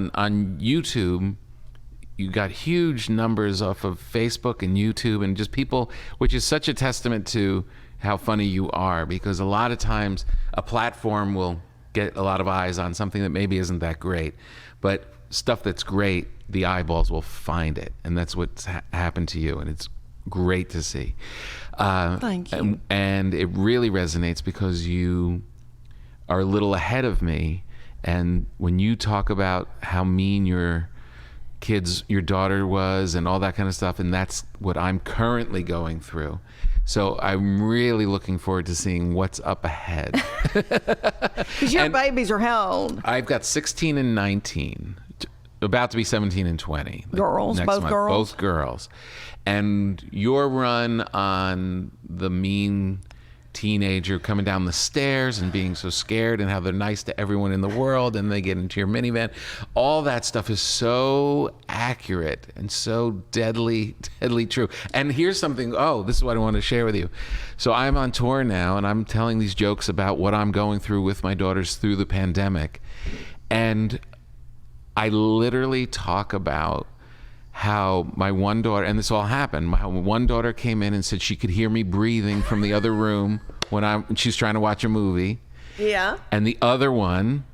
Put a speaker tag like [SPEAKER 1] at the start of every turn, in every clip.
[SPEAKER 1] on YouTube, you got huge numbers off of Facebook and YouTube and just people, which is such a testament to how funny you are, because a lot of times a platform will get a lot of eyes on something that maybe isn't that great, but stuff that's great, the eyeballs will find it, and that's what's happened to you, and it's great to see.
[SPEAKER 2] Thank you.
[SPEAKER 1] And it really resonates because you are a little ahead of me, and when you talk about how mean your daughter was and all that kind of stuff, and that's what I'm currently going through. So I'm really looking forward to seeing what's up ahead.
[SPEAKER 2] Because your babies are how old?
[SPEAKER 1] I've got 16 and 19, about to be 17 and 20.
[SPEAKER 2] Girls,
[SPEAKER 1] next
[SPEAKER 2] both
[SPEAKER 1] month.
[SPEAKER 2] girls?
[SPEAKER 1] Both girls. And your run on the mean teenager coming down the stairs and being so scared and how they're nice to everyone in the world and they get into your minivan, all that stuff is so accurate and so deadly true. And here's something, this is what I want to share with you. So I'm on tour now and I'm telling these jokes about what I'm going through with my daughters through the pandemic, and I literally talk about how my one daughter, and this all happened, my one daughter came in and said she could hear me breathing from the other room when she's trying to watch a movie.
[SPEAKER 2] Yeah.
[SPEAKER 1] And the other one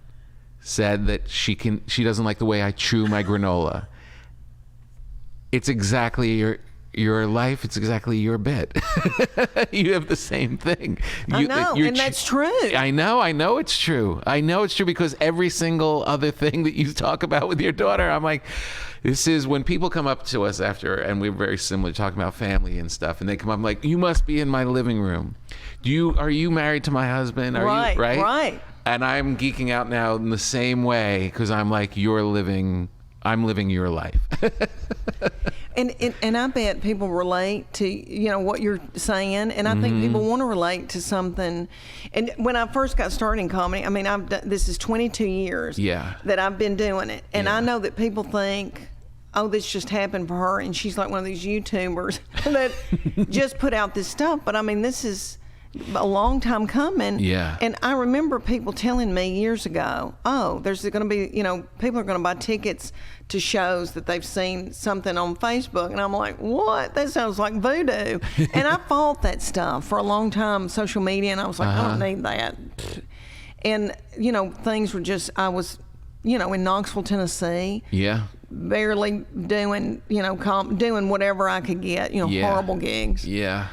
[SPEAKER 1] said that she doesn't like the way I chew my granola. It's exactly your life. It's exactly your bit. You have the same thing.
[SPEAKER 2] I know, and that's true.
[SPEAKER 1] I know it's true. I know it's true because every single other thing that you talk about with your daughter, I'm like, this is when people come up to us after, and we're very similar, talking about family and stuff, and they come up like, you must be in my living room. Are you married to my husband? Are you, right? And I'm geeking out now in the same way because I'm like, I'm living your life.
[SPEAKER 2] And I bet people relate to what you're saying, and I think people want to relate to something. And when I first got started in comedy, I mean, this is 22 years that I've been doing it, and I know that people think, this just happened for her, and she's like one of these YouTubers that just put out this stuff. But I mean, this is a long time coming.
[SPEAKER 1] Yeah.
[SPEAKER 2] And I remember people telling me years ago, there's going to be, people are going to buy tickets to shows that they've seen something on Facebook. And I'm like, what? That sounds like voodoo. And I fought that stuff for a long time, social media, and I was like, I don't need that. And, things were just, I was, in Knoxville, Tennessee.
[SPEAKER 1] Yeah.
[SPEAKER 2] Barely doing, doing whatever I could get, horrible gigs.
[SPEAKER 1] Yeah.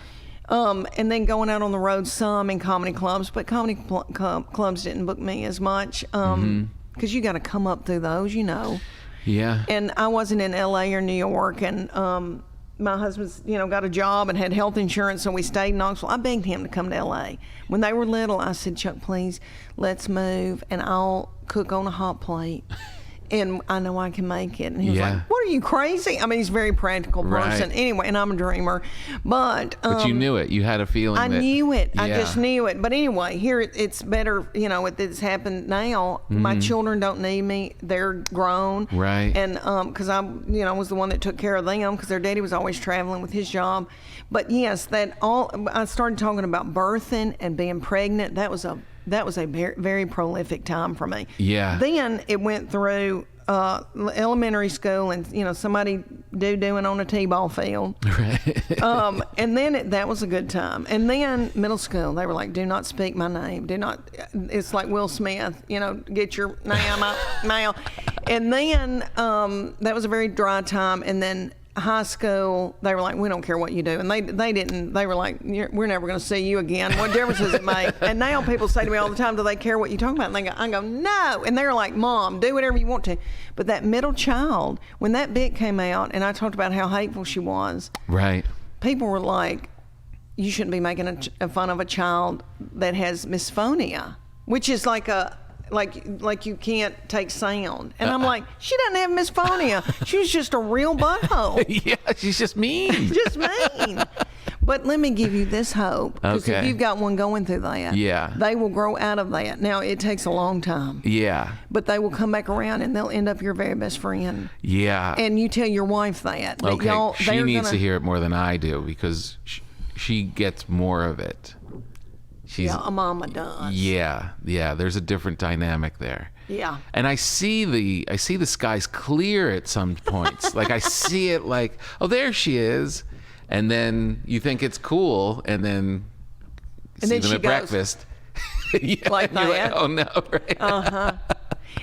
[SPEAKER 2] And then going out on the road some in comedy clubs, but comedy clubs didn't book me as much because you got to come up through those,
[SPEAKER 1] Yeah.
[SPEAKER 2] And I wasn't in L.A. or New York, and my husband's, got a job and had health insurance, so we stayed in Knoxville. I begged him to come to L.A. When they were little, I said, Chuck, please, let's move, and I'll cook on a hot plate. And I know I can make it. And he was like, what are you, crazy? I mean, he's a very practical person.
[SPEAKER 1] Right.
[SPEAKER 2] Anyway, and I'm a dreamer. But
[SPEAKER 1] you knew it. You had a feeling
[SPEAKER 2] I knew it. I just knew it. But anyway, here it's better, it's happened now. My children don't need me. They're grown.
[SPEAKER 1] Right.
[SPEAKER 2] And because I was the one that took care of them because their daddy was always traveling with his job. But yes, I started talking about birthing and being pregnant. That was a very, very prolific time for me.
[SPEAKER 1] Yeah.
[SPEAKER 2] Then it went through elementary school and, somebody doing on a t-ball field.
[SPEAKER 1] Right.
[SPEAKER 2] And then that was a good time. And then middle school, they were like, do not speak my name. Do not, it's like Will Smith, get your name out now. And then that was a very dry time. And then high school, they were like, we don't care what you do. And they were like, we're never going to see you again. What difference does it make? And now people say to me all the time, do they care what you talk about? And I go, no. And they're like, Mom, do whatever you want to. But that middle child, when that bit came out and I talked about how hateful she was,
[SPEAKER 1] right,
[SPEAKER 2] people were like, you shouldn't be making a fun of a child that has misphonia, which is like you can't take sound. And I'm like, she doesn't have misphonia. She was just a real butthole.
[SPEAKER 1] Yeah, she's just mean.
[SPEAKER 2] Just mean. But let me give you this hope. Because if you've got one going through that, they will grow out of that. Now, it takes a long time.
[SPEAKER 1] Yeah.
[SPEAKER 2] But they will come back around and they'll end up your very best friend.
[SPEAKER 1] Yeah.
[SPEAKER 2] And you tell your wife that.
[SPEAKER 1] Okay, she needs to hear it more than I do because she gets more of it.
[SPEAKER 2] A mama does.
[SPEAKER 1] Yeah, there's a different dynamic there.
[SPEAKER 2] Yeah.
[SPEAKER 1] And I see the skies clear at some points. Like I see it like, oh, there she is. And then you think it's cool, and then see
[SPEAKER 2] then
[SPEAKER 1] them
[SPEAKER 2] she
[SPEAKER 1] at
[SPEAKER 2] goes,
[SPEAKER 1] breakfast. Yeah,
[SPEAKER 2] like
[SPEAKER 1] you're
[SPEAKER 2] that.
[SPEAKER 1] oh no, right?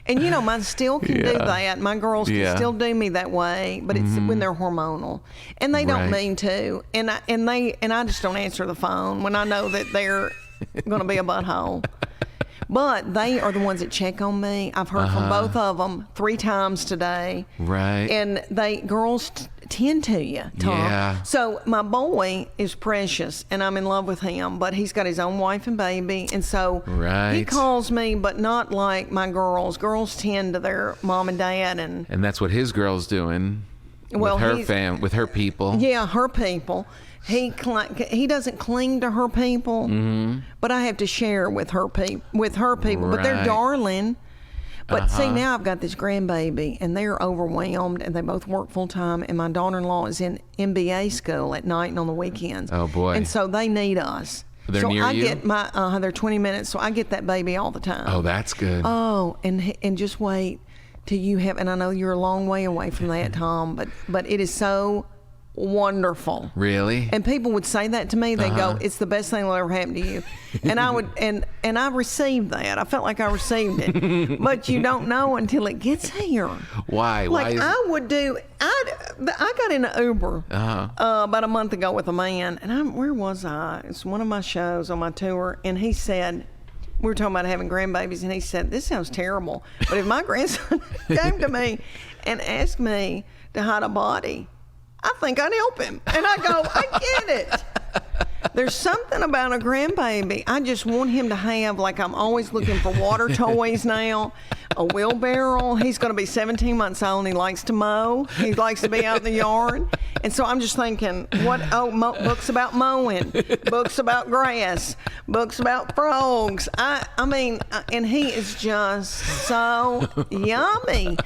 [SPEAKER 2] And you know, mine still can do
[SPEAKER 1] Yeah.
[SPEAKER 2] that. My girls can
[SPEAKER 1] Yeah.
[SPEAKER 2] still do me that way, but it's when they're hormonal, and they don't
[SPEAKER 1] Right.
[SPEAKER 2] mean to. And I just don't answer the phone when I know that they're going to be a butthole. But they are the ones that check on me. I've heard from both of them 3 times today.
[SPEAKER 1] Right.
[SPEAKER 2] And girls tend to you, Tom.
[SPEAKER 1] Yeah.
[SPEAKER 2] So my boy is precious, and I'm in love with him, but he's got his own wife and baby. And so he
[SPEAKER 1] Right.
[SPEAKER 2] calls me, but not like my girls. Girls tend to their mom and dad and,
[SPEAKER 1] And that's what his girl's doing.
[SPEAKER 2] Well,
[SPEAKER 1] with her with her people.
[SPEAKER 2] yeah, her people. He doesn't cling to her people, but I have to share with her people. But they're
[SPEAKER 1] Right.
[SPEAKER 2] darling. But see, now I've got this grandbaby, and they're overwhelmed, and they both work full time. And my daughter-in-law is in MBA school at night and on the weekends.
[SPEAKER 1] Oh, boy.
[SPEAKER 2] And so they need us.
[SPEAKER 1] They're
[SPEAKER 2] so
[SPEAKER 1] near
[SPEAKER 2] I
[SPEAKER 1] you?
[SPEAKER 2] get they're 20 minutes, so I get that baby all the time.
[SPEAKER 1] Oh, that's good.
[SPEAKER 2] Oh, and just wait till you have. And I know you're a long way away from that, Tom, but it is so wonderful.
[SPEAKER 1] Really?
[SPEAKER 2] And people would say that to me. They go, "It's the best thing that'll ever happen to you," and I would, and I received that. I felt like I received it, but you don't know until it gets here.
[SPEAKER 1] Why?
[SPEAKER 2] Like
[SPEAKER 1] Why is
[SPEAKER 2] I would do. I got in an Uber about a month ago with a man, and where was I? It's one of my shows on my tour, and he said. We were talking about having grandbabies, and he said, "This sounds terrible, but if my grandson came to me and asked me to hide a body, I think I'd help him." And I go, "I get it. There's something about a grandbaby. I just want him to have, like, I'm always looking for water toys now, a wheelbarrow. He's going to be 17 months old, and he likes to mow. He likes to be out in the yard. And so I'm just thinking, books about mowing, books about grass, books about frogs. I mean, and he is just so yummy."